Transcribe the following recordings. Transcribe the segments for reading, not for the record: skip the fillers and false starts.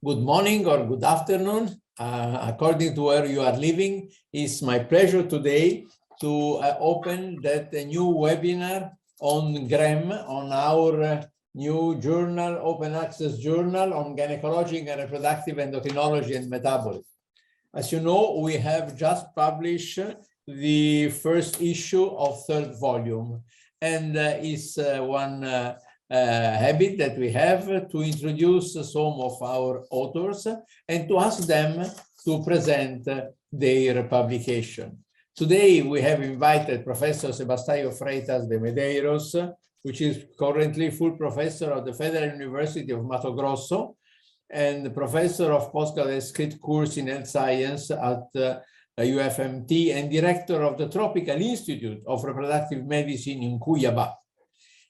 good morning or good afternoon, according to where you are living. It's my pleasure today to open that new webinar on GREM, on our new journal, open access journal on gynecologic and reproductive endocrinology and metabolism. As you know, we have just published the first issue of third volume, and it's one habit that we have to introduce some of our authors and to ask them to present their publication. Today, we have invited Professor Sebastião Freitas de Medeiros, which is currently full professor of the Federal University of Mato Grosso and professor of postgraduate script course in health science at UFMT and director of the Tropical Institute of Reproductive Medicine in Cuiabá.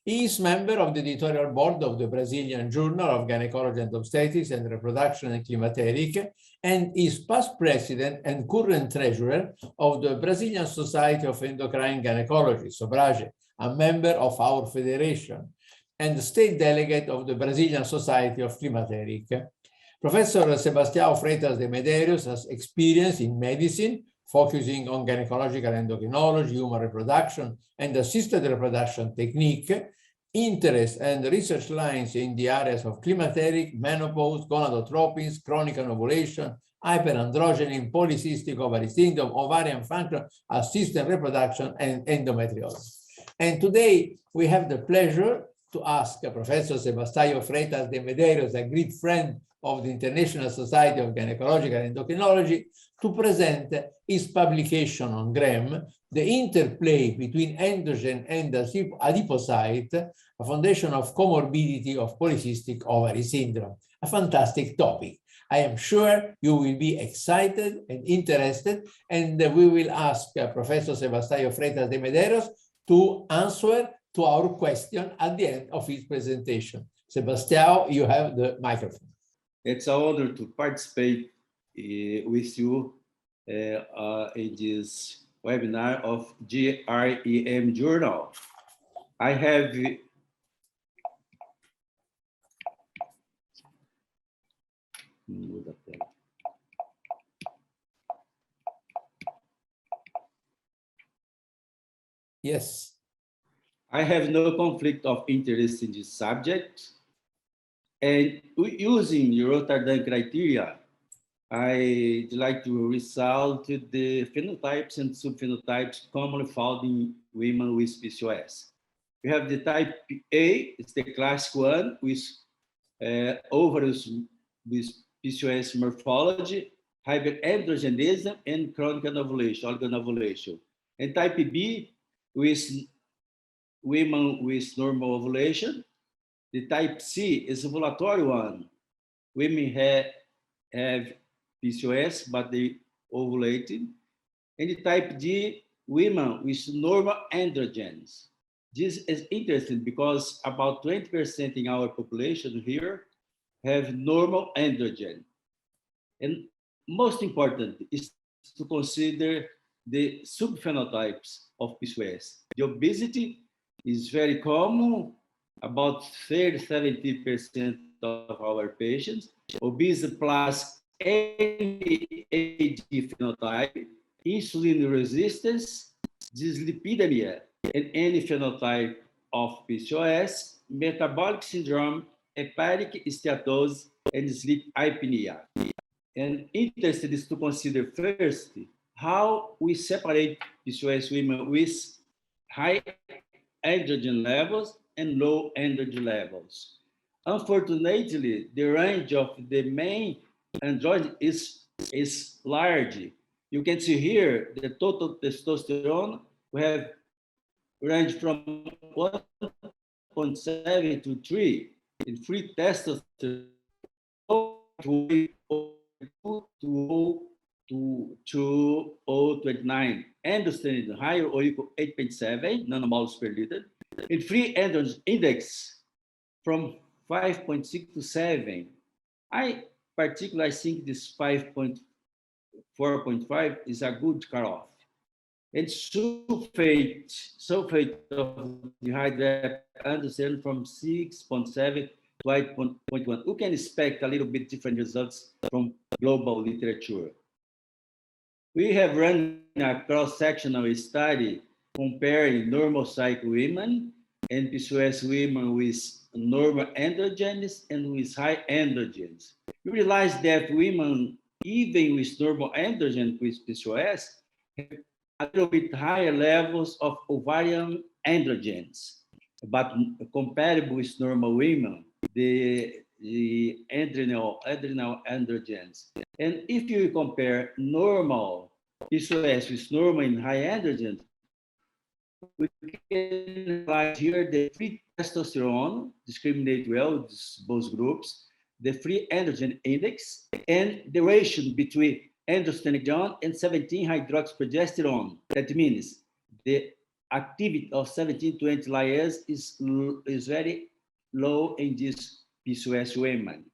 He is member of the editorial board of the Brazilian Journal of Gynecology and Obstetrics and Reproduction and Climateric, and is past president and current treasurer of the Brazilian Society of Endocrine Gynecology, SOBRAGE, a member of our federation, and state delegate of the Brazilian Society of Climateric. Professor Sebastião Freitas de Medeiros has experience in medicine, focusing on gynecological endocrinology, human reproduction, and assisted reproduction technique, interest and research lines in the areas of climateric, menopause, gonadotropins, chronic anovulation, hyperandrogenin, polycystic ovary syndrome, ovarian function, assisted reproduction, and endometriosis. And today, we have the pleasure to ask Professor Sebastião Freitas de Medeiros, a great friend of the International Society of Gynecological Endocrinology, to present his publication on GREM, the interplay between androgen and adipocyte, a foundation of comorbidity of polycystic ovary syndrome. A fantastic topic. I am sure you will be excited and interested, and we will ask Professor Sebastião Freitas de Medeiros to answer to our question at the end of his presentation. Sebastião, you have the microphone. It's an honor to participate with you in this webinar of GREM Journal. I have Yes. I have no conflict of interest in this subject. And using the Rotterdam criteria, I'd like to result the phenotypes and subphenotypes commonly found in women with PCOS. We have the type A, it's the classic one with ovaries with PCOS morphology, hyperandrogenism, and chronic anovulation, oligonovulation. And type B with women with normal ovulation. The type C is ovulatory one. Women have PCOS, but they ovulating. And the type D, women with normal androgens. This is interesting because about 20% in our population here have normal androgen. And most important is to consider the subphenotypes of PCOS. The obesity is very common. About 30–70% of our patients, obese plus AD phenotype, insulin resistance, dyslipidemia, and any phenotype of PCOS, metabolic syndrome, hepatic steatosis, and sleep apnea. And interested is to consider first how we separate PCOS women with high androgen levels and low androgen levels. Unfortunately, the range of the main androgen is large. You can see here the total testosterone. We have range from 1.7 to 3 in free testosterone to 0.29. Androgen higher or equal 8.7 nanomoles per liter. In free androgen index from 5.6 to 7. I particularly think this 5.4.5 is a good cutoff. And sulfate of dehydrated androgen from 6.7 12.1. We can expect a little bit different results from global literature. We have run a cross-sectional study comparing normal cycle women and PCOS women with normal androgens and with high androgens. We realized that women, even with normal androgen with PCOS, have a little bit higher levels of ovarian androgens, but comparable with normal women, the adrenal androgens. And if you compare normal PCOS with normal and high androgens, we can write here the free testosterone, discriminate well both groups, the free androgen index, and the ratio between androstenedione and 17-hydroxyprogesterone. That means the activity of 17-20 lyase is very low in these PCOS women.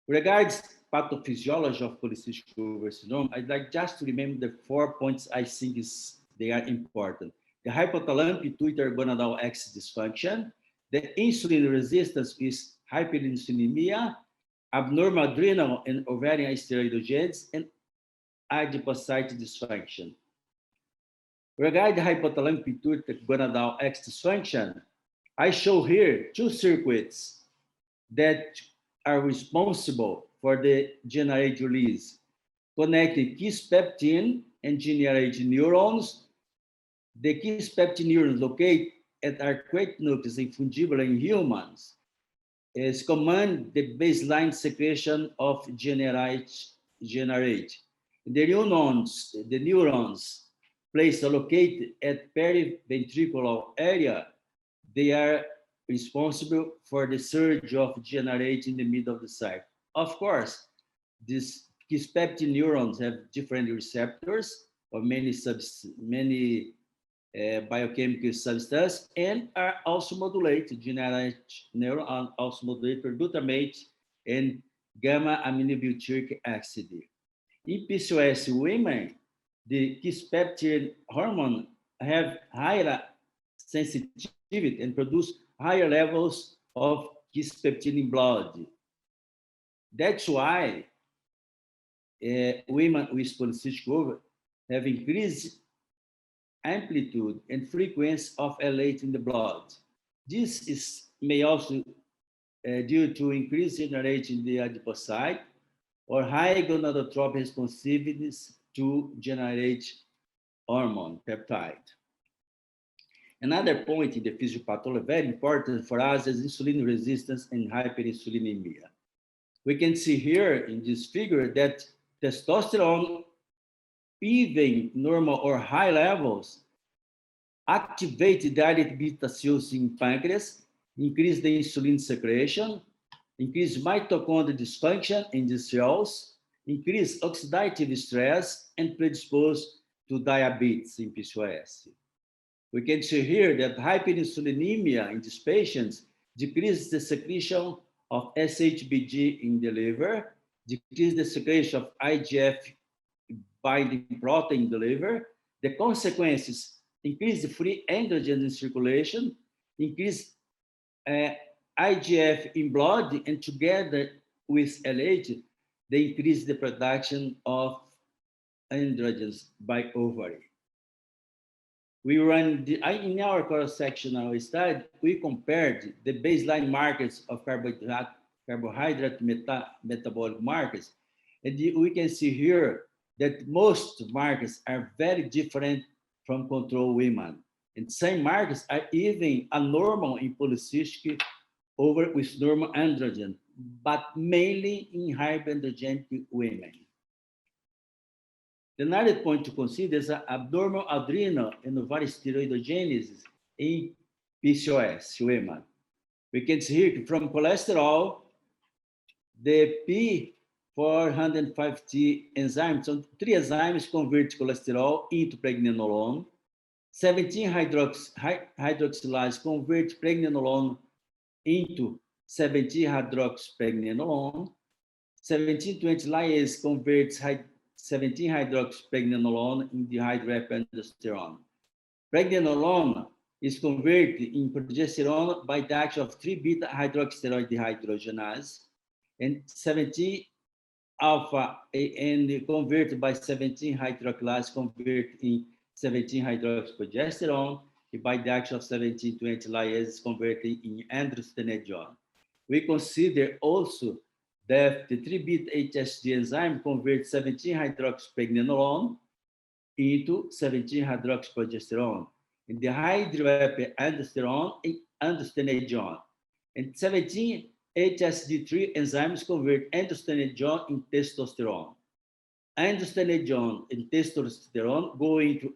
Regards pathophysiology of polycystic ovary syndrome, I'd like just to remember the 4 points I think they are important. The hypothalamic pituitary gonadal axis dysfunction, the insulin resistance with hyperinsulinemia, abnormal adrenal and ovarian steroidogens, and adipocyte dysfunction. Regarding the hypothalamic pituitary gonadal axis dysfunction, I show here two circuits that are responsible for the GnRH release, connecting kisspeptin and GnRH neurons. The kisspeptin neurons located at arcuate nucleus in fundibula in humans command the baseline secretion of GnRH. The neurons placed located at periventricular area, they are responsible for the surge of GnRH in the middle of the cycle. Of course, these kisspeptin neurons have different receptors or many biochemical substances and are also modulated. GnRH neuron are also modulated glutamate and gamma aminobutyric acid. In PCOS women, the kisspeptin hormone have higher sensitivity and produce higher levels of kisspeptin in blood. That's why women with polycystic ovary have increased amplitude and frequency of LH in the blood. This may also due to increased GnRH in the adipocyte or high gonadotropic responsiveness to GnRH hormone peptide. Another point in the physiopathology very important for us is insulin resistance and hyperinsulinemia. We can see here in this figure that testosterone, even normal or high levels, activate the dilate beta cells in pancreas, increase the insulin secretion, increase mitochondrial dysfunction in the cells, increase oxidative stress, and predispose to diabetes in PCOS. We can see here that hyperinsulinemia in these patients decreases the secretion of SHBG in the liver, decreases the secretion of IGF binding protein in the liver. The consequences increase the free androgens in circulation, increase IGF in blood, and together with LH, they increase the production of androgens by ovary. We run in our cross-sectional study, we compared the baseline markers of carbohydrate metabolic markers, and we can see here that most markers are very different from control women. And some markers are even abnormal in polycystic ovary with normal androgen, but mainly in hyperandrogenic women. Another point to consider is abnormal adrenal and ovarian steroidogenesis in PCOS women. We can see here from cholesterol, the P450 enzyme, so 3 enzymes convert cholesterol into pregnenolone. 17-hydroxylase converts pregnenolone into 17-hydroxypregnenolone. 17-20 lyase converts 17-hydroxypregnenolone into dihydroepiandrosterone. Pregnenolone is converted in progesterone by the action of 3-beta-hydroxysteroid dehydrogenase, and 17-alpha and converted by 17-hydroxylase convert in 17-hydroxyprogesterone by the action of 17-20 lyase converted in androstenedione. We consider also that the 3-beta-HSG enzyme converts 17-hydroxypregnenolone into 17-hydroxyprogesterone, and the hydroepiandrosterone in androstenedione. And 17-HSG3 enzymes convert androstenedione in testosterone. Androstenedione and testosterone go into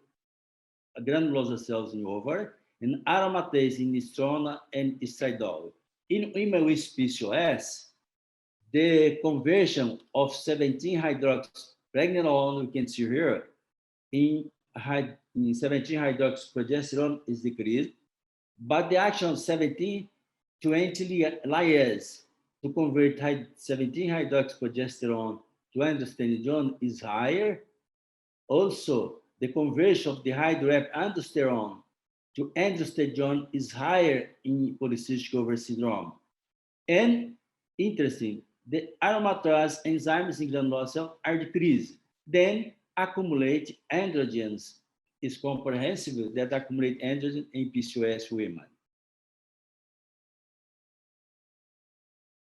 granulosa cells in ovary, and aromatase in estrone and stridol. In women with PCOS, the conversion of 17-hydroxypregnenolone, we can see here, in 17-hydroxyprogesterone is decreased, but the action of 17-20 lyase to convert 17-hydroxyprogesterone to androstenedione is higher. Also, the conversion of the hydroepiandrosterone to androstenedione is higher in polycystic ovary syndrome. And interesting, the aromatase enzymes in granulosa cell are decreased. Then accumulate androgens is comprehensive that accumulate androgen in PCOS women.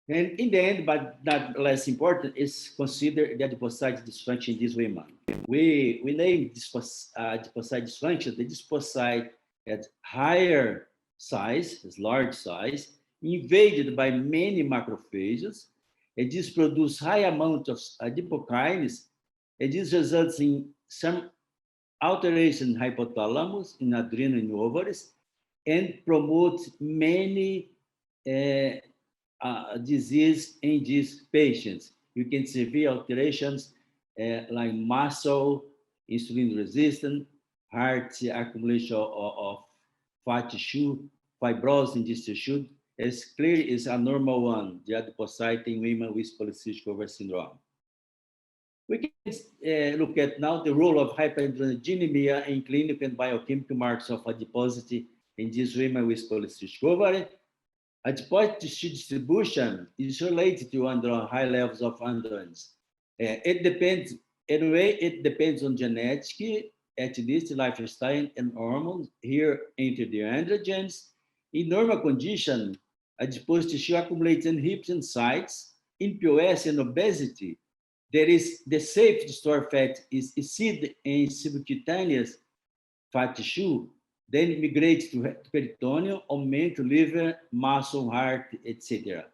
And in the end, but not less important, is consider the adipocyte dysfunction in these women. We name this adipocyte dysfunction, the adipocyte at higher size, is large size, invaded by many macrophages, and this produces high amount of adipokines, and this results in some alteration in hypothalamus, in adrenal and ovaries, and promotes many disease in these patients. You can see severe alterations like muscle, insulin resistant, heart accumulation of fat tissue, fibrosis in this tissue, as clearly is a normal one, the adipocyte in women with polycystic ovary syndrome. We can look at now the role of hyperandrogenemia in clinical and biochemical markers of adiposity in these women with polycystic ovary. Adipocyte tissue distribution is related to high levels of androgens. It depends, anyway, it depends on genetic, at least lifestyle and hormones. Here enter the androgens. In normal condition, adipose tissue accumulates in hips and sides. In POS and obesity, there is the safe to store fat is seed and subcutaneous fat tissue, then migrates to peritoneum, aumenta liver, muscle, heart, etc.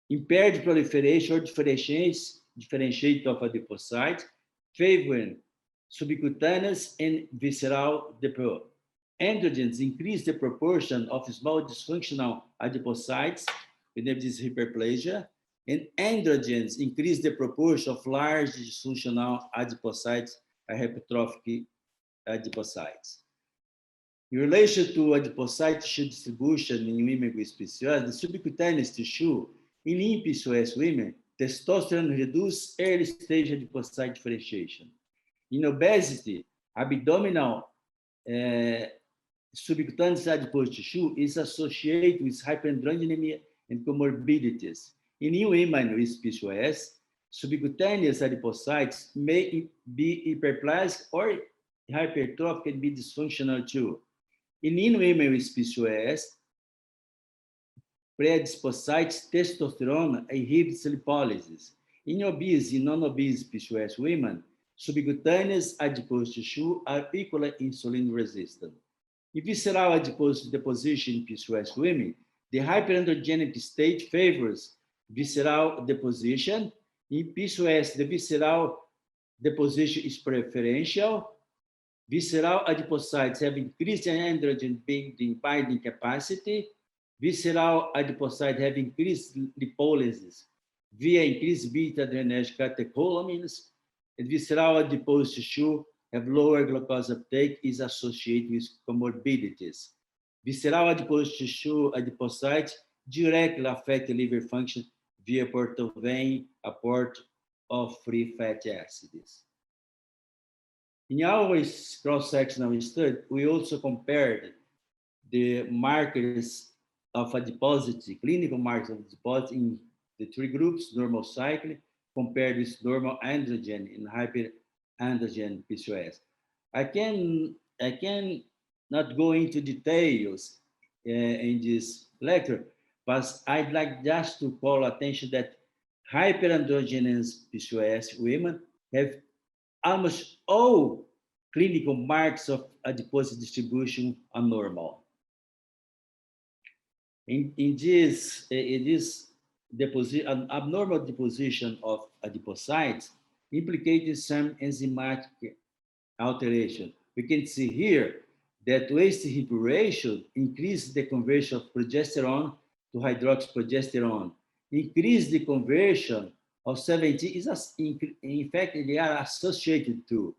Impaired proliferation or differentiate of adipocytes, favoring subcutaneous and visceral depot. Androgens increase the proportion of small dysfunctional adipocytes, we have this hyperplasia, and androgens increase the proportion of large dysfunctional adipocytes, hypertrophic adipocytes. In relation to adipocyte tissue distribution in women with PCOS, the subcutaneous tissue in lean PCOS women, testosterone reduces early stage adipocyte differentiation. In obesity, abdominal subcutaneous adipose tissue is associated with hyperandrogenemia and comorbidities. In women with PCOS, subcutaneous adipocytes may be hyperplastic or hypertrophic and be dysfunctional too. In women with PCOS, pre-adipocytes testosterone inhibits lipolysis. In obese and non-obese PCOS women, subcutaneous adipose tissue are equally insulin resistant. In visceral adipose deposition in PCOS women, the hyperandrogenic state favors visceral deposition. In PCOS, the visceral deposition is preferential. Visceral adipocytes have increased androgen binding capacity. Visceral adipocytes have increased lipolysis via increased beta-adrenergic catecholamines. And visceral adipose tissue have lower glucose uptake, is associated with comorbidities. Visceral adipose tissue adipocytes directly affect liver function via portal vein, a port of free fatty acids. In our cross-sectional study, we also compared the markers of adiposity, clinical markers of adiposity in the three groups, normal cycle, compared with normal androgen in hyperandrogen PCOS. I can not go into details in this lecture, but I'd like just to call attention that hyperandrogenous PCOS women have almost all clinical marks of adiposity distribution are normal. In this an abnormal deposition of adipocytes implicating some enzymatic alteration. We can see here that waist-hip ratio increases the conversion of progesterone to hydroxyprogesterone, increase the conversion of 17 is in fact they are associated to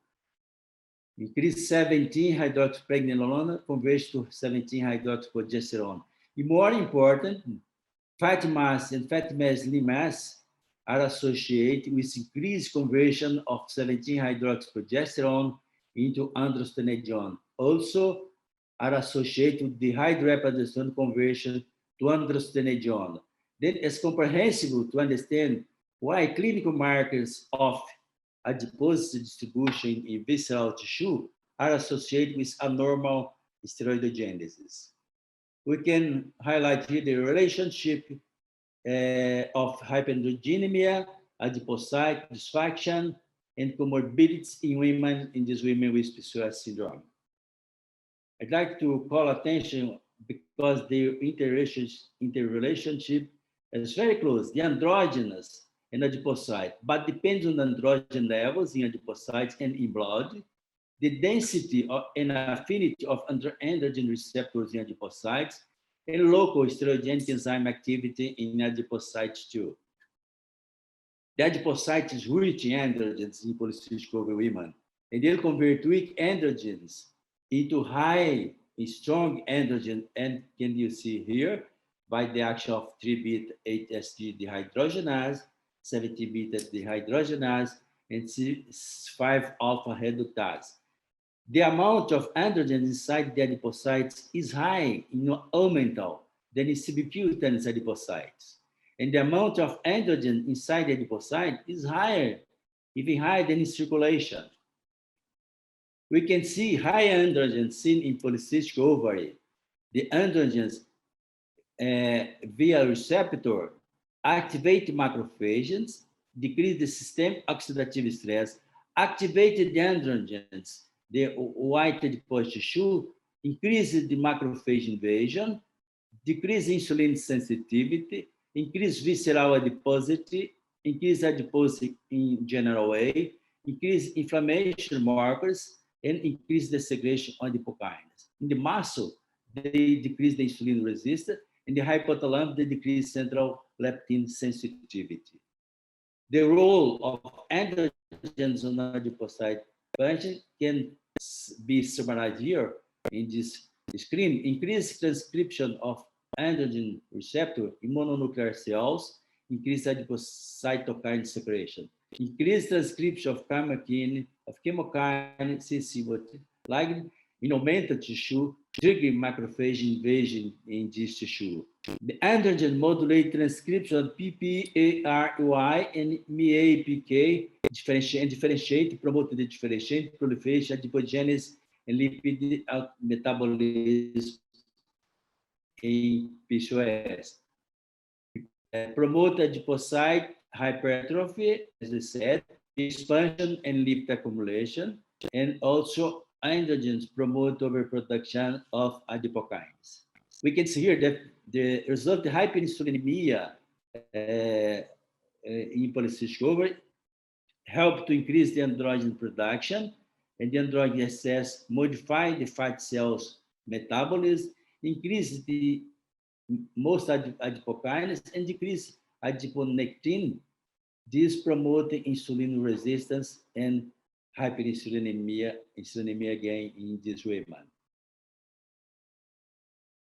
increase 17 hydroxypregnenolone converts to 17 hydroxyprogesterone. And more important, fat mass and fat mass lean mass are associated with increased conversion of 17 hydroxyprogesterone into androstenedione. Also are associated with the hydroepiandrosterone conversion to androstenedione. Then it's comprehensible to understand why clinical markers of adiposity distribution in visceral tissue are associated with abnormal steroidogenesis. We can highlight here the relationship of hyperandrogenemia, adipocyte dysfunction, and comorbidities in women, in these women with PCOS syndrome. I'd like to call attention because the interrelationship is very close. The androgenous and adipocyte, but depends on the androgen levels in adipocytes and in blood, the density and affinity of androgen receptors in adipocytes, and local steroidogenic enzyme activity in adipocytes too. The adipocyte is rich in androgens in polycystic ovary women, and they'll convert weak androgens into high, strong androgen, and can you see here by the action of 3-beta-8-SG dehydrogenase, 17-beta dehydrogenase, and 5-alpha reductase. The amount of androgens inside the adipocytes is high in Emmental than in subcutaneous adipocytes. And the amount of androgen inside the adipocyte is higher, even higher than in circulation. We can see high androgens seen in polycystic ovary. The androgens via receptor activate macrophages, decrease the systemic oxidative stress, activated the androgens, the white adipose tissue, increases the macrophage invasion, decrease insulin sensitivity, increase visceral adiposity, increase adiposity in general way, increase inflammation markers, and increase the segregation of adipokines. In the muscle, they decrease the insulin resistance. In the hypothalamus, they decrease central leptin sensitivity. The role of androgens on adipocyte function can be summarized here in this screen. Increased transcription of androgen receptor in mononuclear cells, increased adipocytokine secretion. Increased transcription of chemokine, CC ligand in augmented tissue, triggering macrophage invasion in this tissue. The androgen modulate transcription of PPARY and MAPK, differentiate, promote the differentiate, proliferation, adipogenesis, and lipid metabolism in PCOS. Promote adipocyte hypertrophy, as I said, expansion and lipid accumulation, and also androgens promote overproduction of adipokines. We can see here that the result of hyperinsulinemia in polycystic ovary help to increase the androgen production, and the androgen excess modify the fat cells metabolism, increase the most adipokines, and decrease adiponectin. This promote insulin resistance and hyperinsulinemia again in this women.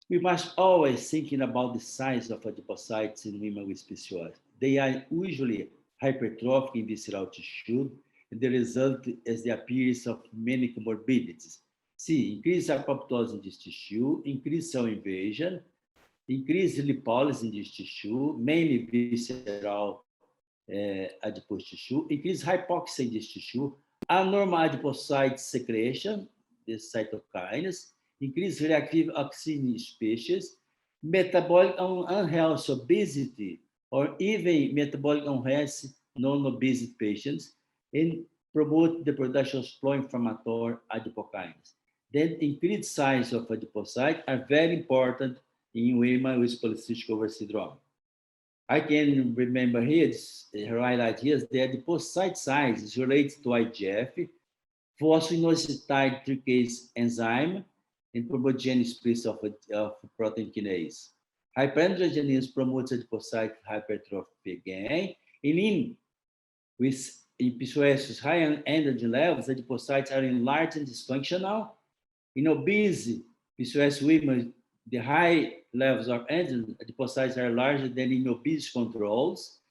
We must always thinking about the size of adipocytes in women with PCOS. They are usually hypertrophic in visceral tissue, and the result is the appearance of many comorbidities, C, increased apoptosis in this tissue, increased cell invasion, increased lipolysis in this tissue, mainly visceral adipose tissue, increased hypoxia in this tissue, abnormal adipocyte secretion, the cytokines, increased reactive oxygen species, metabolic unhealthy obesity, or even metabolic unhealthy non-obesity patients, and promote the production of pro-inflammatory adipokines. Then increased size of adipocytes are very important in women with polycystic ovary syndrome. I can remember here, highlight here, the adipocyte size is related to IGF, phosphoinositide tryptase enzyme, and promote gene express of protein kinase. Hyperandrogenism promotes adipocyte hypertrophy again. In PCOS with high androgen levels, adipocytes are enlarged and dysfunctional. In obese PCOS women, the high levels of androgen adipocytes are larger than in obese controls.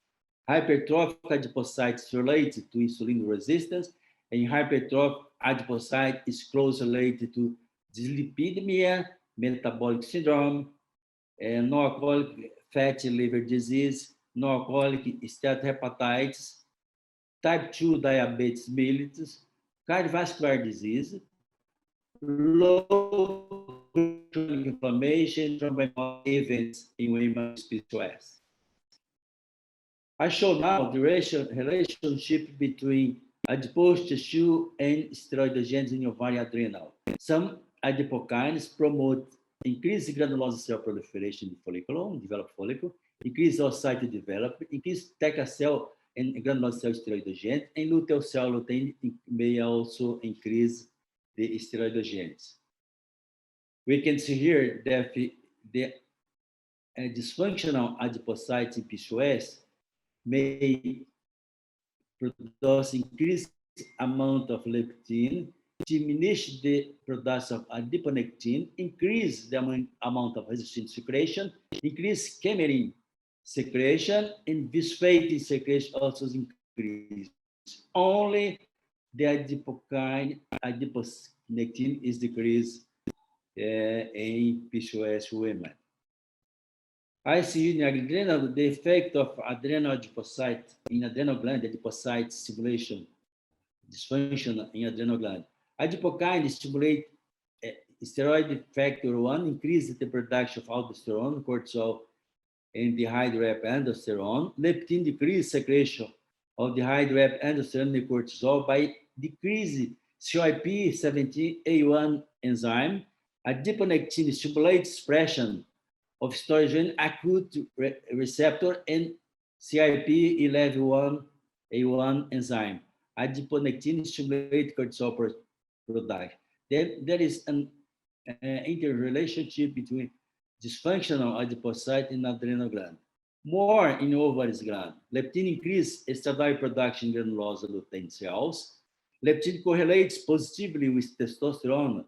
Hypertrophic adipocytes related to insulin resistance, and hypertrophic adipocyte is closely related to dyslipidemia, metabolic syndrome, non-alcoholic fatty liver disease, non-alcoholic steatohepatitis, type 2 diabetes mellitus, cardiovascular disease, low inflammation, thromboembolic events in women with PCOS. I show now the relationship between adipose tissue and steroidogens in ovarian adrenal. Some adipokines promote increased granulosa cell proliferation in follicle, developed follicle, increased oocyte development, increased TECA cell and granulosa cell steroidogens, and luteal cell lutein may also increase the steroidogens. We can see here that the dysfunctional adipocytes in PCOS may produce increased amount of leptin, diminish the production of adiponectin, increase the amount of resistant secretion, increase chimerin secretion, and bisphatin secretion also increase. Only the adipokine, adiponectin is decreased in PCOS women. I see in adrenal the effect of adrenal adipocyte in adrenal gland adipocyte stimulation, dysfunction in adrenal gland. Adipokine stimulate steroid factor 1, increase the production of aldosterone, cortisol, and dihydroepiandrosterone. Leptin decrease secretion of dihydroepiandrosterone and cortisol by decreasing CYP17A1 enzyme. Adiponectin stimulates expression of estrogen acute receptor and CYP11A1 enzyme. Adiponectin stimulates cortisol production. Then there is an interrelationship between dysfunctional adipocyte and adrenal gland. More in ovaries gland. Leptin increases estradiol production in granulosa lutein cells. Leptin correlates positively with testosterone.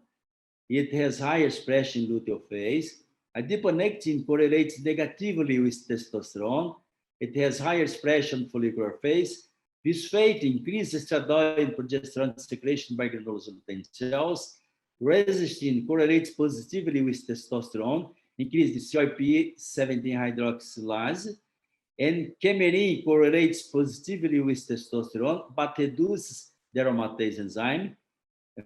It has higher expression in luteal phase. Adiponectin correlates negatively with testosterone. It has higher expression in follicular phase. Bisphatin increases estradiol and progesterone secretion by granulosa lutein cells. Resistin correlates positively with testosterone, increases the CYP17 hydroxylase. And chimerin correlates positively with testosterone, but reduces the aromatase enzyme.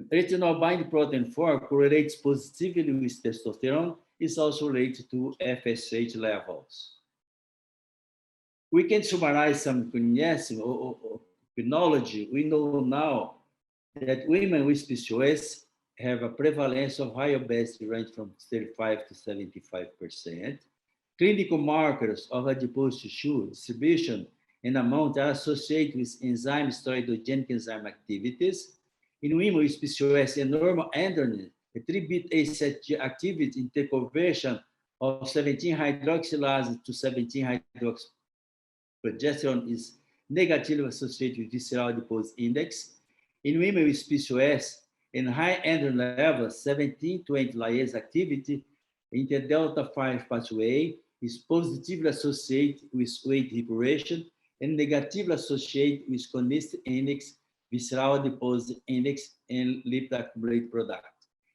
Retinol binding protein 4 correlates positively with testosterone, is also related to FSH levels. We can summarize some chronology. We know now that women with PCOS have a prevalence of high obesity range from 35 to 75%. Clinical markers of adipose tissue distribution and amount are associated with enzyme steroidogenic enzyme activities. In women with PCOS and normal androgen, attribute ACTH activity in the conversion of 17-hydroxylase to 17-hydroxyprogesterone is negatively associated with visceral adipose index. In women with PCOS and high androgen levels, 17-20 lyase activity in the delta 5 pathway is positively associated with weight recuperation and negatively associated with cholesterol index, visceral adipose index, and lipid accumulated product.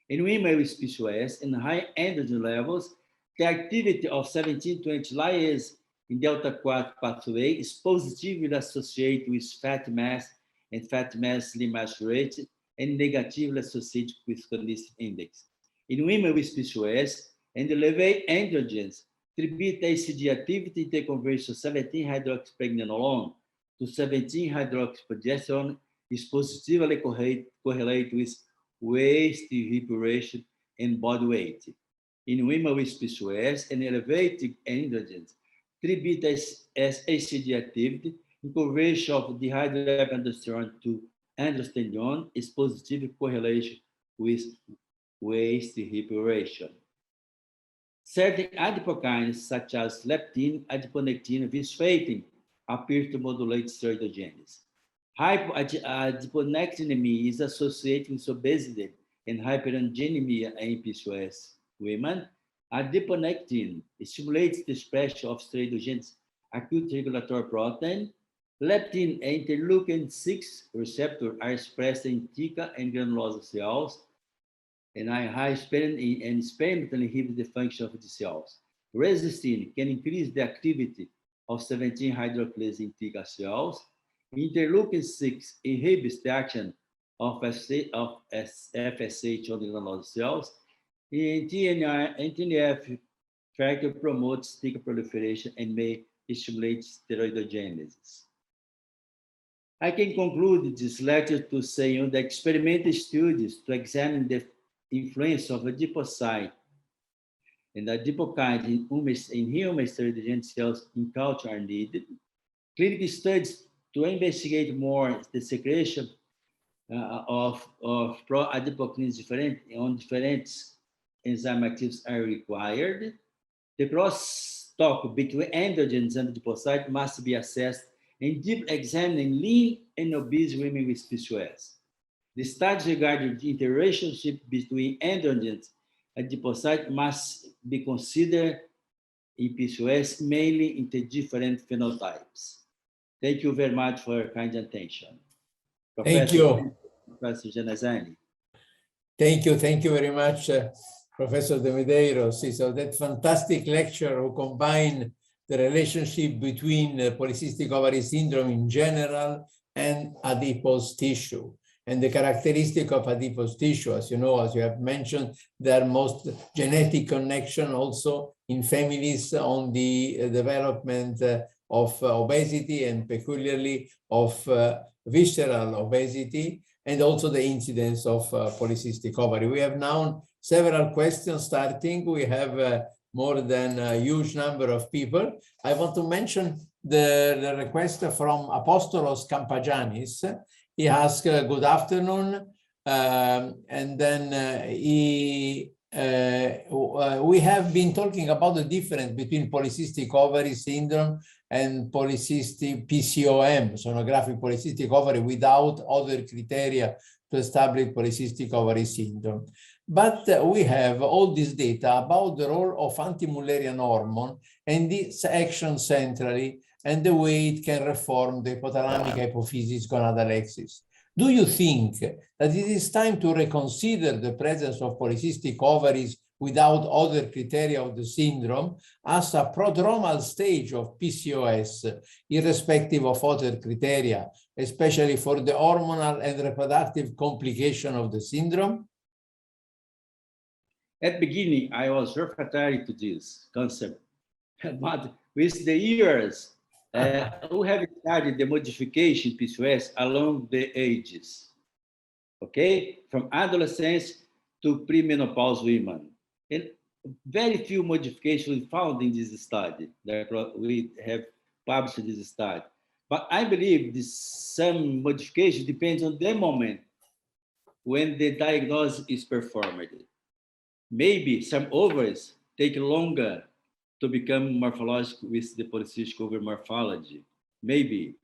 In women with PCOS and high androgen levels, the activity of 17-20 liase in delta-4 pathway is positively associated with fat mass and fat mass lean mass rate and negatively associated with cognitive index. In women with PCOS and elevated androgens, 3-beta-ACG activity in the conversion of 17-hydroxypregnenolone to 17-hydroxyprogesterone is positively correlated with waist, hip ratio, and body weight. In women with PCOS and elevated androgens, 3-beta-ACG activity in conversion of dihydroepiandrosterone to androstenedione is positively correlation with waist, hip ratio. Certain adipokines, such as leptin, adiponectin, visfatin, appear to modulate steroidogenesis. Hypoadiponectinemia is associated with obesity and hyperandrogenemia in PCOS women. Adiponectin stimulates the expression of steroidogenesis acute regulatory protein. Leptin and interleukin-6 receptor are expressed in theca and granulosa cells, and high experimentally inhibit the function of the cells. Resistin can increase the activity of 17-hydroxylase in theca cells. Interleukin-6 inhibits the action of FSH on the granulosa cells. And TNF factor promotes theca proliferation and may stimulate steroidogenesis. I can conclude this lecture to say that experimental studies to examine the influence of adipocyte and adipokine in human steroidogen cells in culture are needed. Clinical studies to investigate more the secretion of pro-adipokines on different enzyme activities are required. The crosstalk between androgens and adipocyte must be assessed and deep examining lean and obese women with PCOS. The studies regarding the interrelationship between androgens and adipocyte must be considered in PCOS, mainly in the different phenotypes. Thank you very much for your kind attention. Thank you. Professor Janazani. Thank you very much, Professor de Medeiros. So that fantastic lecture who combined the relationship between polycystic ovary syndrome in general and adipose tissue. And the characteristic of adipose tissue, as you know, as you have mentioned, there are most genetic connection also in families on the development of obesity and peculiarly of visceral obesity, and also the incidence of polycystic ovary. We have now several questions starting. We have more than a huge number of people. I want to mention the request from Apostolos Kampagianis. He asked, good afternoon. And then we have been talking about the difference between polycystic ovary syndrome and polycystic PCOM, sonographic polycystic ovary, without other criteria to establish polycystic ovary syndrome. But we have all this data about the role of anti-Mullerian hormone and its action centrally and the way it can reform the hypothalamic hypophysis gonadal axis. Do you think that it is time to reconsider the presence of polycystic ovaries without other criteria of the syndrome as a prodromal stage of PCOS, irrespective of other criteria, especially for the hormonal and reproductive complication of the syndrome? At the beginning, I was refractory to this concept, but with the years, we have studied the modification PCOS along the ages, okay? From adolescence to premenopause women. And very few modifications found in this study that we have published this study. But I believe some modification depends on the moment when the diagnosis is performed. Maybe some ovaries take longer to become morphologic with the polycystic ovary morphology. Maybe.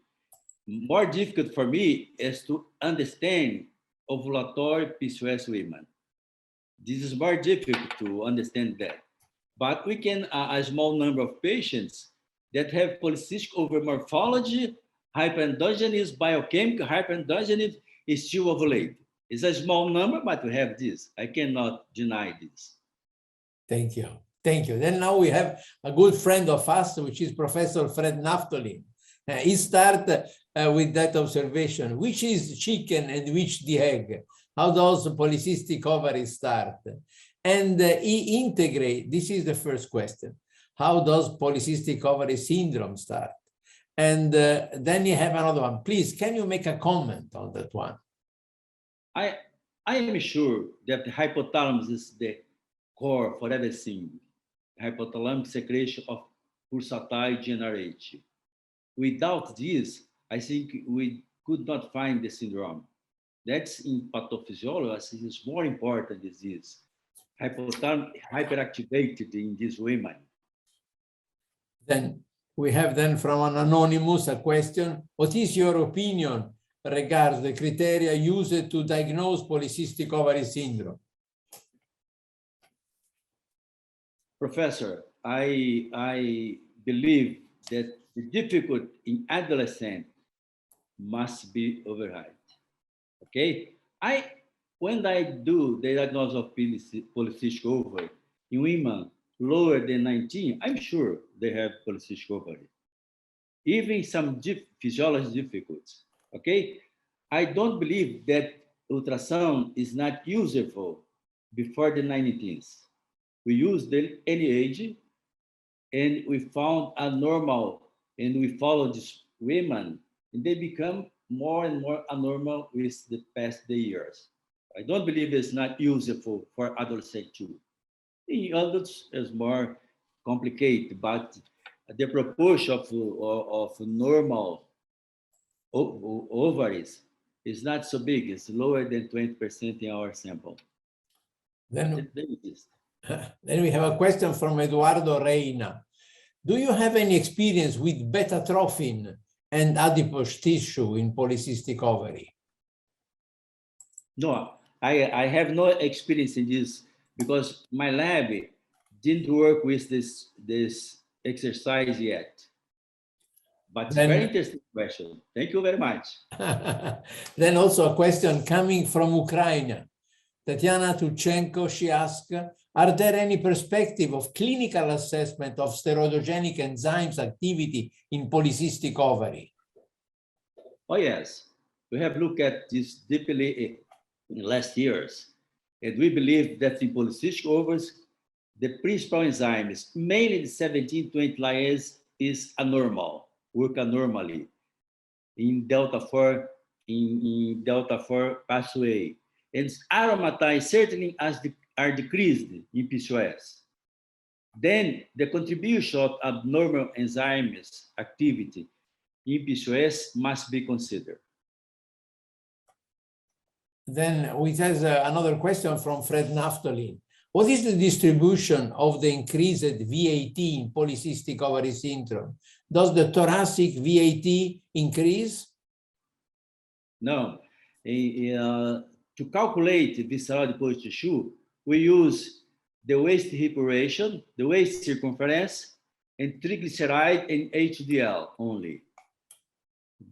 More difficult for me is to understand ovulatory PCOS women. This is more difficult to understand that. But we can, a small number of patients that have polycystic ovary morphology, hyperandrogenism, biochemical hyperandrogenism is still ovulated. It's a small number, but we have this. I cannot deny this. Thank you. Thank you. Then now we have a good friend of us, which is Professor Fred Naftolin. He started with that observation. Which is chicken and which the egg? How does polycystic ovary start? And he integrate, this is the first question. How does polycystic ovary syndrome start? And then you have another one. Please, can you make a comment on that one? I am sure that the hypothalamus is the core for everything. Hypothalamic secretion of pulsatile GnRH. Without this, I think we could not find the syndrome. That's in pathophysiology, is more important disease. Hyperactivated in these women. Then we have then from an anonymous a question. What is your opinion regarding the criteria used to diagnose polycystic ovary syndrome? Professor, I believe that the difficult in adolescent must be override. Okay, when I do the diagnosis of polycystic ovary in women lower than 19, I'm sure they have polycystic ovary. Even some physiology difficulties. Okay, I don't believe that ultrasound is not useful before the 19th. We use them any age, and we found a normal, and we follow these women, and they become more and more abnormal with the past years. I don't believe it's not useful for adolescents too. In adults, it's more complicated, but the proportion of normal ovaries is not so big. It's lower than 20% in our sample. Then we have a question from Eduardo Reina. Do you have any experience with beta-trophin and adipose tissue in polycystic ovary? No, I have no experience in this because my lab didn't work with this exercise yet. But it's a very interesting question. Thank you very much. Then also a question coming from Ukraine. Tatiana Tuchenko, she asked, are there any perspective of clinical assessment of steroidogenic enzymes activity in polycystic ovary? Oh, yes. We have looked at this deeply in the last years. And we believe that in polycystic ovaries, the principal enzymes, mainly the 17-20 liase, is abnormal, work abnormally in delta-4 in delta-4 pathway. And aromatase certainly are decreased in PCOS. Then the contribution of abnormal enzymes activity in PCOS must be considered. Then we have another question from Fred Naftolin. What is the distribution of the increased VAT in polycystic ovary syndrome? Does the thoracic VAT increase? No. To calculate visceral adipose tissue, we use the waist hip ratio, the waist circumference, and triglyceride and HDL only.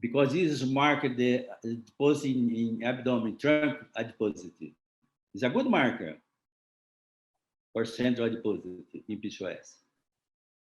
Because this is marked the adipose in abdomen, trunk adiposity. It's a good marker for central adiposity in PCOS.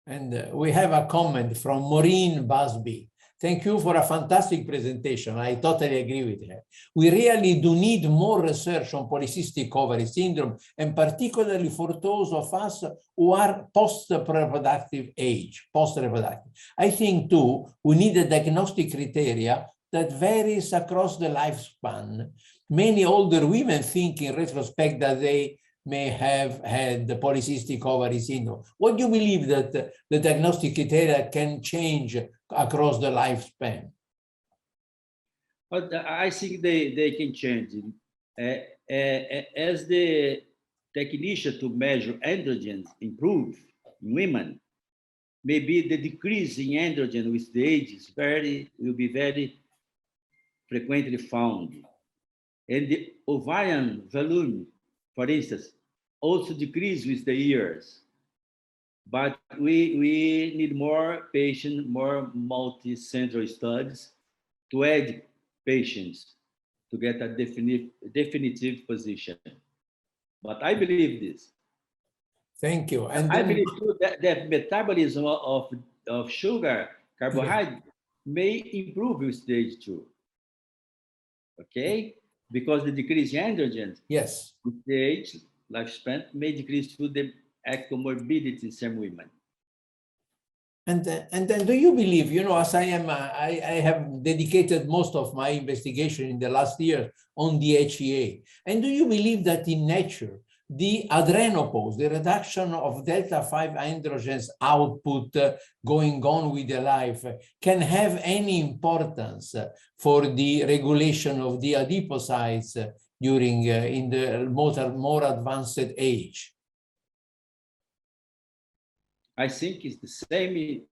And we have a comment from Maureen Busby. Thank you for a fantastic presentation. I totally agree with her. We really do need more research on polycystic ovary syndrome, and particularly for those of us who are post-reproductive age, post-reproductive. I think too, we need a diagnostic criteria that varies across the lifespan. Many older women think in retrospect that they may have had the polycystic ovary syndrome. What do you believe that the diagnostic criteria can change across the lifespan? But I think they can change. As the technician to measure androgens improve in women, maybe the decrease in androgen with the age will be very frequently found. And the ovarian volume, for instance, also decrease with the years. But we need more patients, more multi-center studies to add patients to get a definitive position. But I believe this. Thank you. And I then, believe too that metabolism of sugar, carbohydrate, may improve with stage 2. Okay? Because the decrease in androgens, yes. with the age, lifespan, may decrease to the comorbidities in some women. And then do you believe, you know, as I have dedicated most of my investigation in the last year on the HEA, and do you believe that in nature, the adrenopause, the reduction of delta-5 androgens output going on with the life, can have any importance for the regulation of the adipocytes during in the more advanced age? I think it's the same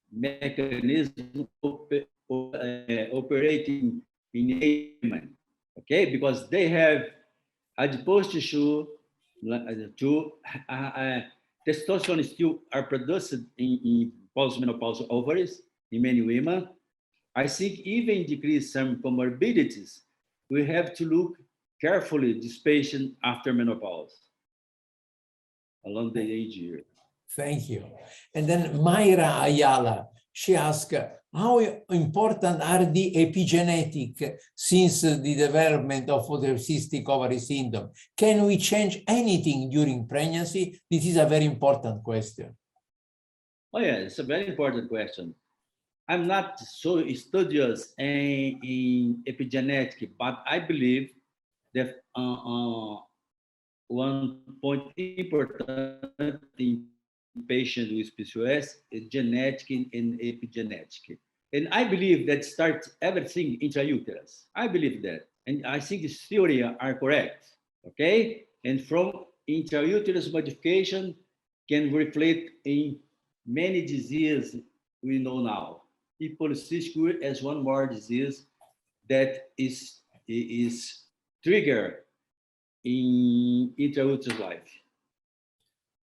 mechanism operating in women, okay? Because they have adipose tissue, testosterone still are produced in postmenopausal ovaries in many women. I think even decrease some comorbidities, we have to look carefully this patient after menopause along the age year. Thank you. And then Mayra Ayala, she asked, how important are the epigenetic since the development of polycystic ovary syndrome? Can we change anything during pregnancy? This is a very important question. Oh yeah, it's a very important question. I'm not so studious in epigenetic, but I believe that one point important in patients with PCOS is genetic and epigenetic. And I believe that starts everything intrauterus. I believe that. And I think this theory are correct, okay? And from intrauterus modification can reflect in many diseases we know now. Polycystic as one more disease that is triggered in intrauterus life.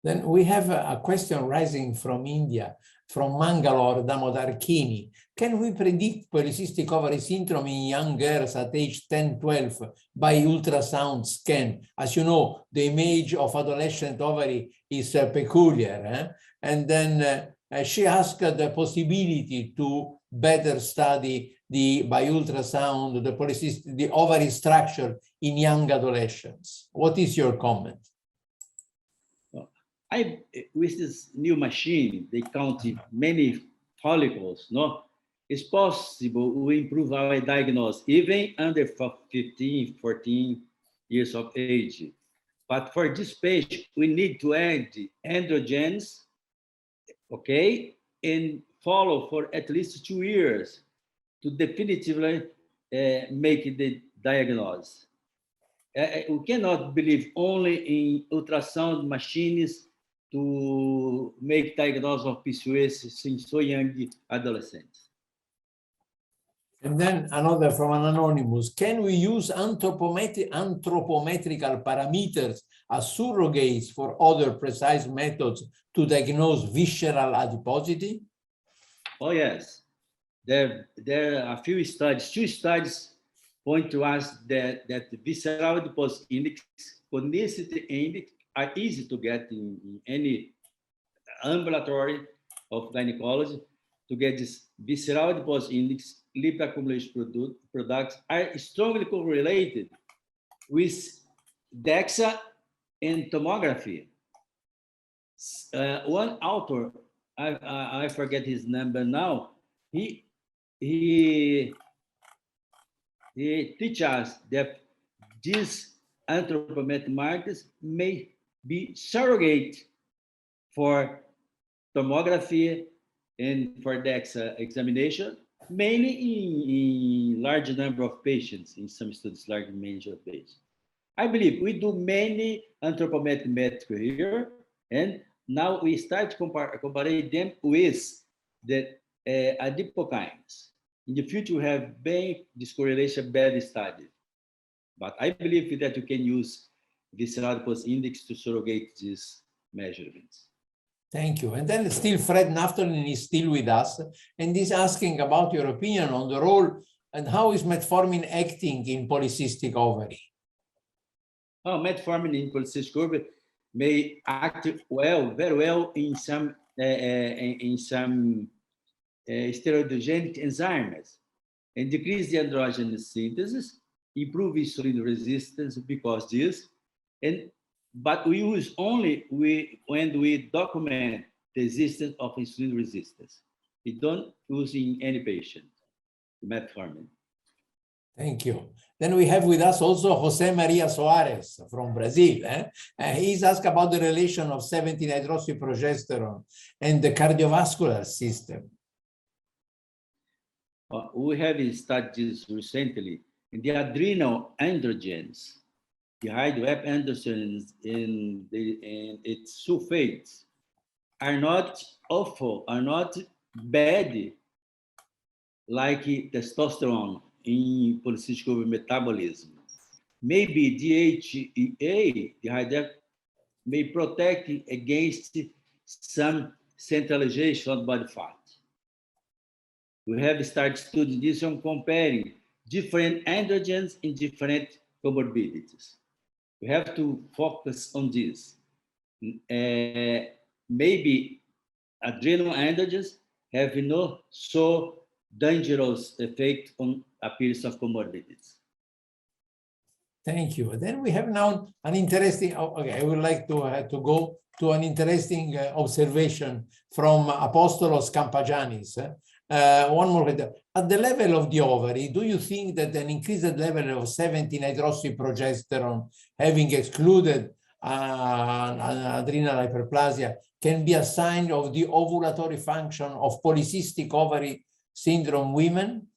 Then we have a question rising from India, from Mangalore, Damodarkini. Can we predict polycystic ovary syndrome in young girls at age 10, 12 by ultrasound scan? As you know, the image of adolescent ovary is peculiar. Eh? And then she asked the possibility to better study by ultrasound the ovary structure in young adolescents. What is your comment? With this new machine, they count many follicles, no? It's possible we improve our diagnosis even under 15, 14 years of age. But for this patient, we need to add androgens, okay, and follow for at least 2 years to definitively make the diagnosis. We cannot believe only in ultrasound machines to make diagnosis of PCOS since so young adolescents. And then another from an anonymous, can we use anthropometrical parameters as surrogates for other precise methods to diagnose visceral adiposity? Oh yes, there are a few studies, 2 studies point to us that the visceral adiposity index, chronicity index, are easy to get in any ambulatory of gynecology. To get this visceral adiposity index, lipid accumulation products are strongly correlated with DEXA and tomography. One author, I forget his number now, he teaches us that these anthropometric markers may be surrogate for tomography and for DEXA examination, mainly in large number of patients, in some studies, large range of patients. I believe we do many anthropometric metrics here, and now we start to compare them with the adipokines. In the future, we have this correlation better studied. But I believe that you can use visceral adiposity index to surrogate these measurements. Thank you. And then still Fred Naftalin is still with us and is asking about your opinion on the role And how is metformin acting in polycystic ovary? Oh, metformin in polycystic ovary may act well, very well in some steroidogenic enzymes and decrease the androgen synthesis, improve insulin resistance because this, but we use only when we document the existence of insulin resistance. We don't use in any patient metformin. Thank you. Then we have with us also Jose Maria Soares from Brazil. He's asked about the relation of 17-hydroxyprogesterone and the cardiovascular system. We have studied this recently. In the adrenal androgens, the hydroandrogens and its sulfates are not awful, are not bad like testosterone in polycystic ovary metabolism. Maybe DHEA, the hydrogen, may protect against some centralization of body fat. We have started studying this on comparing different androgens in different comorbidities. We have to focus on this. Maybe adrenal androgens have no so dangerous effect on appearance of comorbidities. Thank you. Then we have now an interesting, okay, I would like to go to an interesting observation from Apostolos Kampagianis. One more, at the level of the ovary, do you think that an increased level of 17-hydroxyprogesterone, having excluded adrenal hyperplasia, can be a sign of the ovulatory function of polycystic ovary syndrome women?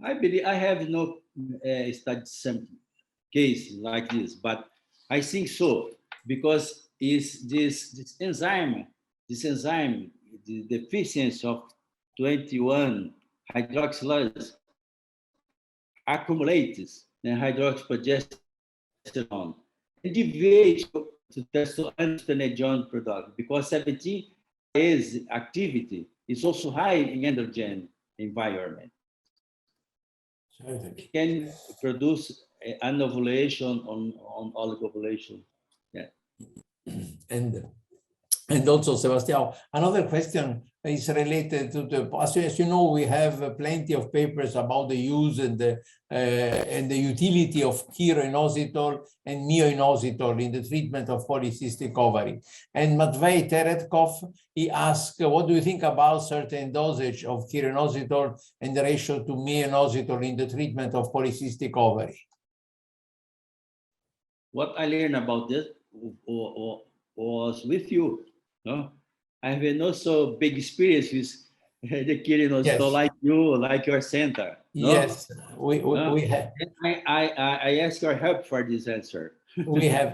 I believe I have not studied some cases like this, but I think so, because is this enzyme, the deficiency of 21 hydroxylase accumulates in hydroxyprogesterone and deviates to testosterone product, because 17 is activity is also high in androgen environment. It can produce anovulation on oligovulation. Yeah. And also, Sebastião, another question is related to the, as you know, we have plenty of papers about the use and the utility of chiroinositol and myoinositol in the treatment of polycystic ovary. And Matvey Teretkov, he asked, what do you think about certain dosage of chiroinositol and the ratio to myoinositol in the treatment of polycystic ovary? What I learned about this was with you. No? I have no so big experience with the chiroinositol, yes, like you, like your center. No? Yes, we have. I ask your help for this answer. we have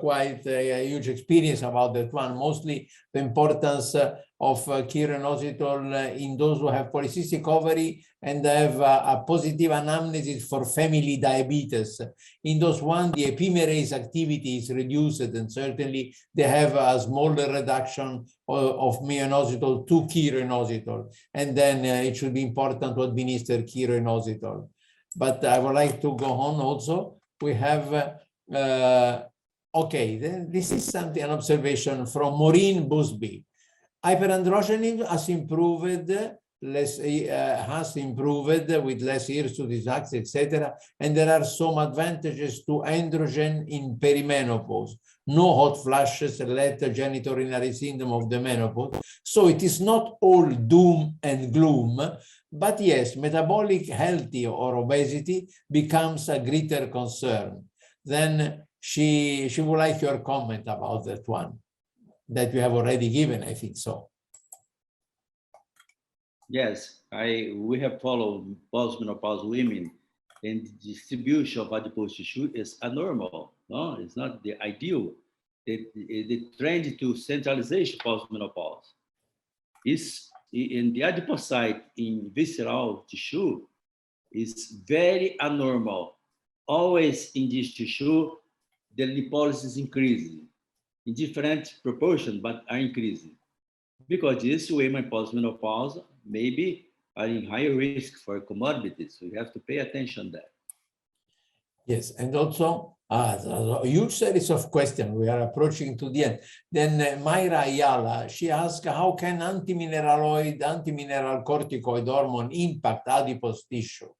quite a huge experience about that one. Mostly the importance of chiroinositol in those who have polycystic ovary and have a positive anamnesis for family diabetes. In those one, the epimerase activity is reduced, and certainly they have a smaller reduction of myoinositol to chiroinositol. And then it should be important to administer chiroinositol. But I would like to go on also. We have, okay, then this is something, an observation from Maureen Busby. Hyperandrogenism has improved, with less hirsutis, etc. And there are some advantages to androgen in perimenopause. No hot flashes, late genitourinary syndrome of the menopause. So it is not all doom and gloom, but yes, metabolic health or obesity becomes a greater concern. Then she would like your comment about that one, that you have already given, I think so. Yes, we have followed postmenopause women, and the distribution of adipose tissue is abnormal. No, it's not the ideal. The trend to centralization postmenopause is in the adipocyte in visceral tissue is very abnormal. Always in this tissue, the lipolysis is increasing in different proportion, but are increasing. Because this women postmenopause, maybe are in higher risk for comorbidities. We have to pay attention to that. Yes, and also a huge series of questions. We are approaching to the end. Then Mayra Ayala, she asked, how can antimineraloid, antimineral corticoid hormone impact adipose tissue?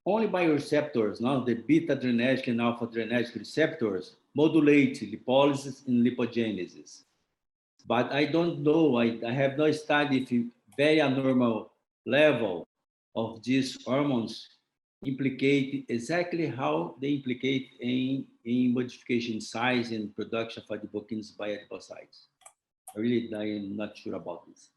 Only by receptors, now the beta-adrenergic and alpha-adrenergic receptors modulate lipolysis and lipogenesis. But I don't know, I have no study if very abnormal level of these hormones implicate exactly how they implicate in modification size and production of adipokines by adipocytes. I'm not sure about this.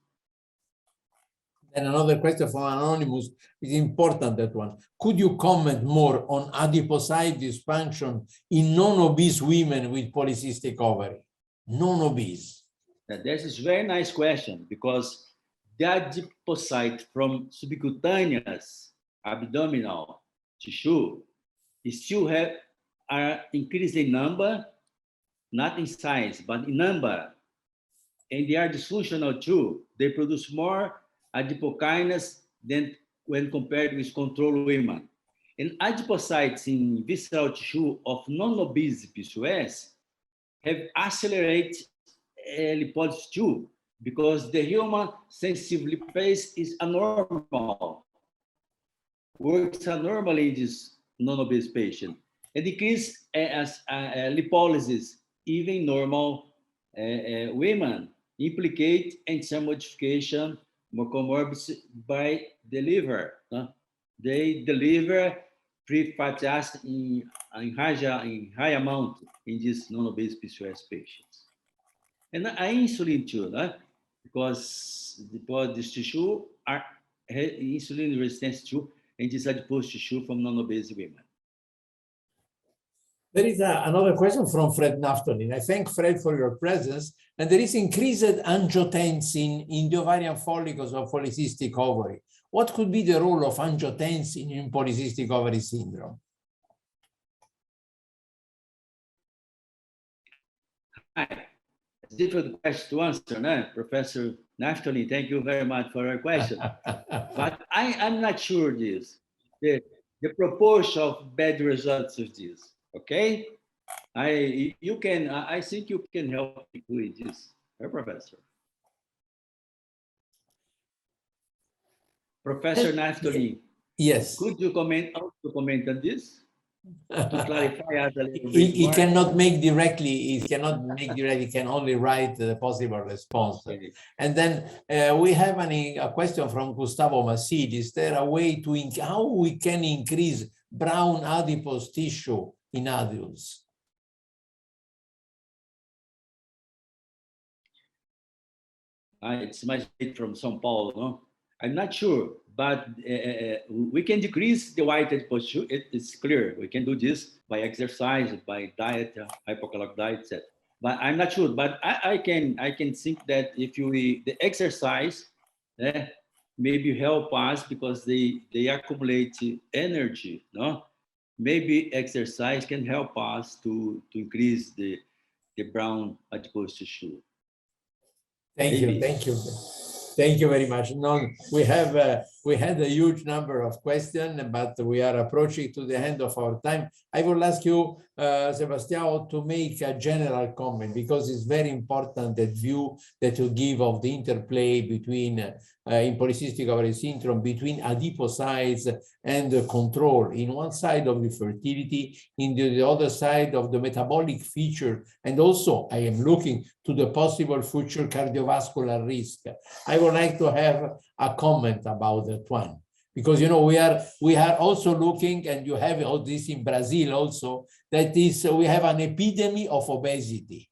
And another question from Anonymous is important, that one. Could you comment more on adipocyte dysfunction in non-obese women with polycystic ovary? Non-obese. This is a very nice question, because the adipocyte from subcutaneous abdominal tissue still are increased in number, not in size, but in number. And they are dysfunctional too. They produce more adipokines than when compared with control women. And adipocytes in visceral tissue of non-obese PCOS have accelerated lipolysis too, because the human sensitive lipase is abnormal, works abnormally in this non-obese patient, and decrease as lipolysis even normal women, implicate enzyme modification, more comorbid by the liver. They deliver free fatty acid in high amount in these non-obese PCOS patients. And insulin too, because this tissue are insulin resistance too, and this adipose tissue from non-obese women. There is another question from Fred Naftalin. I thank Fred for your presence. And there is increased angiotensin in the ovarian follicles of polycystic ovary. What could be the role of angiotensin in polycystic ovary syndrome? Hi. It's a difficult question to answer, no? Professor Naftalin, thank you very much for your question. But I'm not sure this, the proportion of bad results of this. Okay, I think you can help me with this, Professor. Professor Naftalin. Yes. Could you comment on this to clarify us a little bit He more? cannot make directly. He cannot make directly. He can only write the possible response. Okay. And then we have a question from Gustavo Massid. Is there a way to how we can increase brown adipose tissue in adults? It's much from São Paulo, no? I'm not sure, but we can decrease the white adipose tissue. It's clear. We can do this by exercise, by diet, hypocaloric diet, etc. But I'm not sure. But I can think that if the exercise maybe help us, because they accumulate energy, no? Maybe exercise can help us to increase the brown adipose tissue. Thank you. Thank you very much. No, we had a huge number of questions, but we are approaching to the end of our time. I will ask you, Sebastião, to make a general comment, because it's very important that view that you give of the interplay between in polycystic ovary syndrome between adipocytes and the control in one side of the fertility, in the other side of the metabolic feature, and also I am looking to the possible future cardiovascular risk. I would like to have a comment about that one, because we are also looking, and you have all this in Brazil also, that is we have an epidemic of obesity.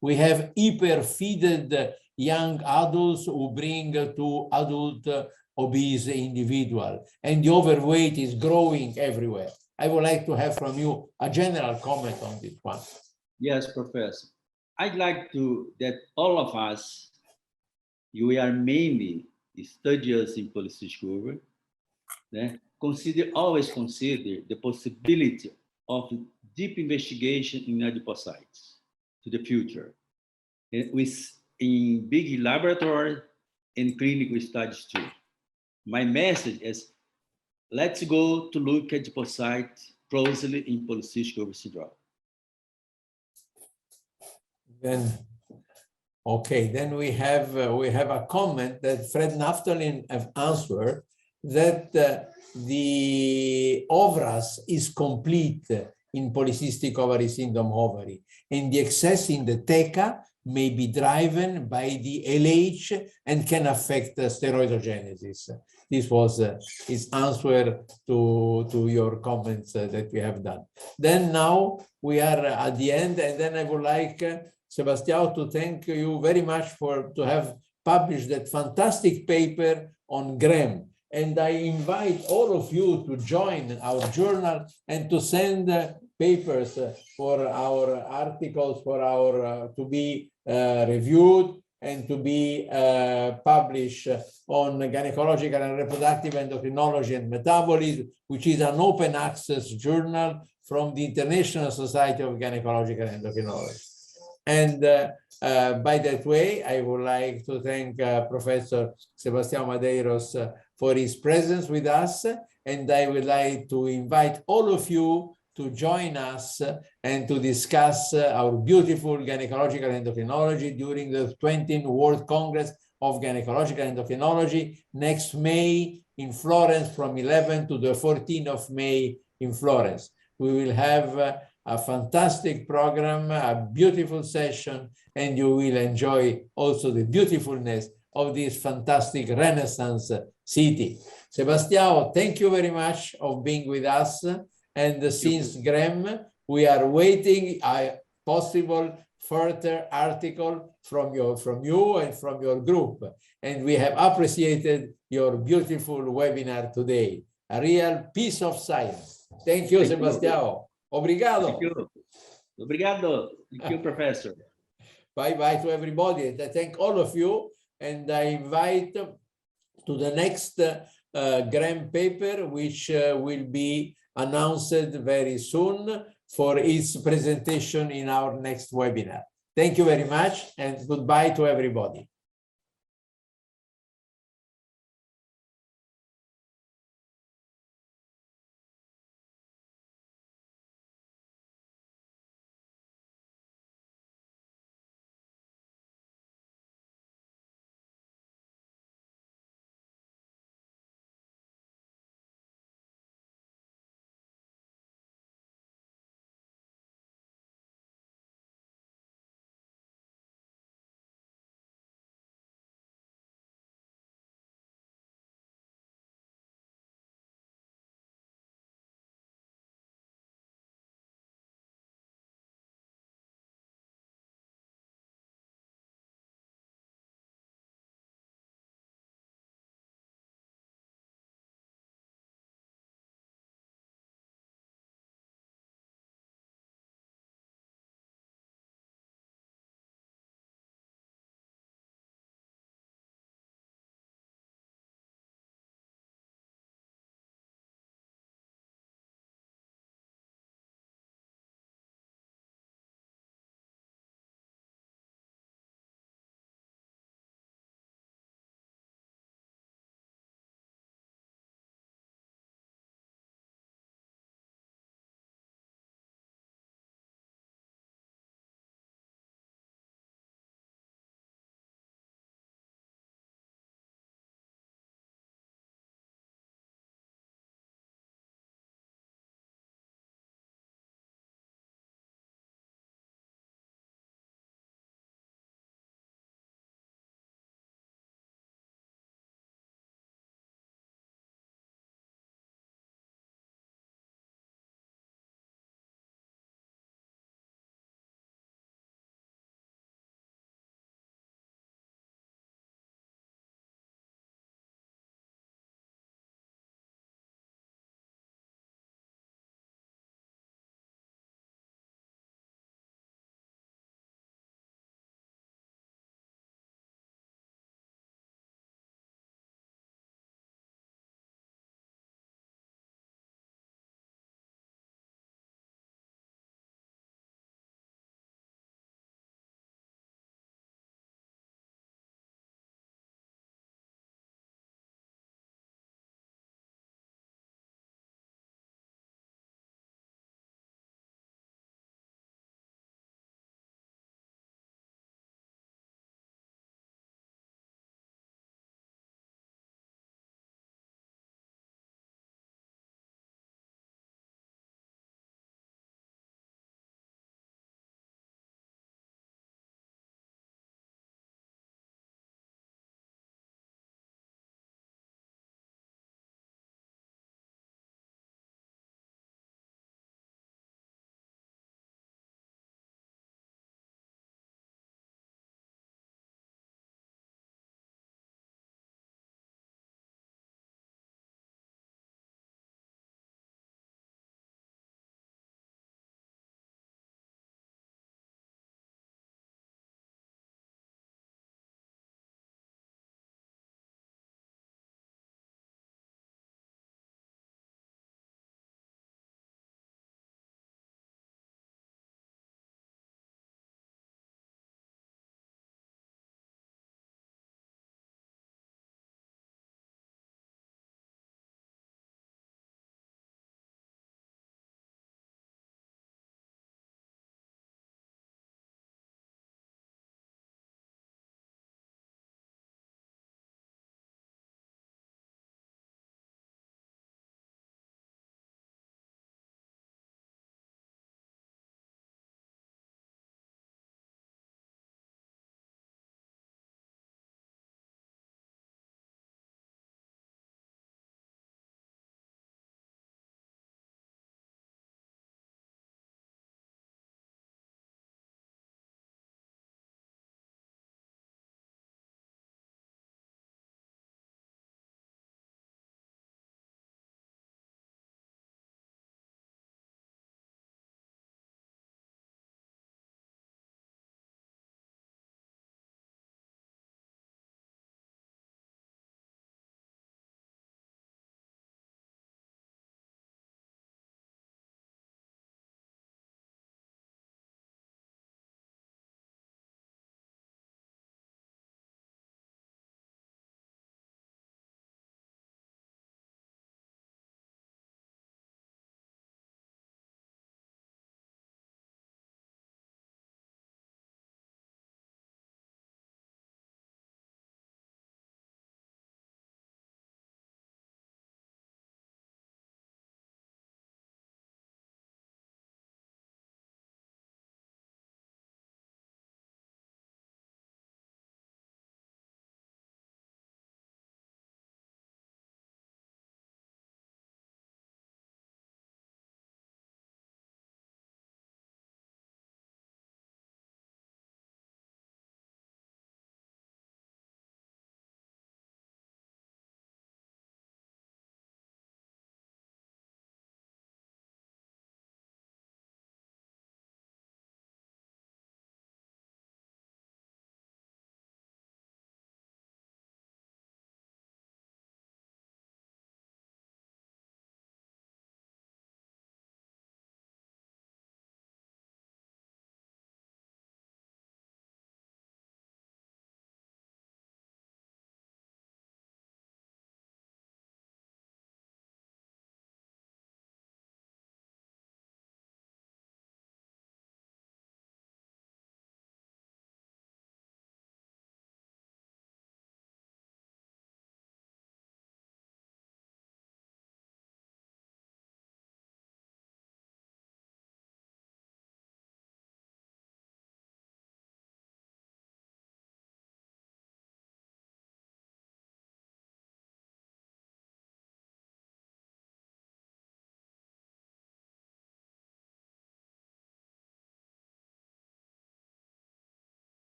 We have hyperfeeded young adults who bring to adult obese individual, and the overweight is growing everywhere. I would like to have from you a general comment on this one. Yes, Professor. I'd like that all of us, we are mainly studious in polycystic ovary, always consider the possibility of deep investigation in adipocytes to the future, with in big laboratory and clinical studies too. My message is, let's go to look at adipocytes closely in polycystic ovary syndrome. Then, okay, then we have a comment that Fred Naftolin have answered that the OVRAS is complete in polycystic ovary syndrome ovary, and the excess in the TECA may be driven by the LH and can affect steroidogenesis. This was his answer to your comments that we have done. Then now we are at the end, and then I would like Sebastião to thank you very much to have published that fantastic paper on GREM. And I invite all of you to join our journal and to send papers for our articles, for our to be reviewed and to be published on gynecological and reproductive endocrinology and metabolism, which is an open access journal from the International Society of Gynecological Endocrinology. And by that way, I would like to thank Professor Sebastião Madeiros for his presence with us. And I would like to invite all of you to join us and to discuss our beautiful gynecological endocrinology during the 20th World Congress of Gynecological Endocrinology next May in Florence from 11 to the 14th of May in Florence. We will have a fantastic program, a beautiful session, and you will enjoy also the beautifulness of this fantastic Renaissance city. Sebastião, thank you very much for being with us. And since GREM, we are waiting a possible further article from you and from your group. And we have appreciated your beautiful webinar today. A real piece of science. Thank you, Sebastião. Obrigado. Thank you. Obrigado. Thank you, Professor. Bye-bye to everybody. And I thank all of you. And I invite to the next GREM paper, which will be announced very soon for its presentation in our next webinar. Thank you very much and goodbye to everybody.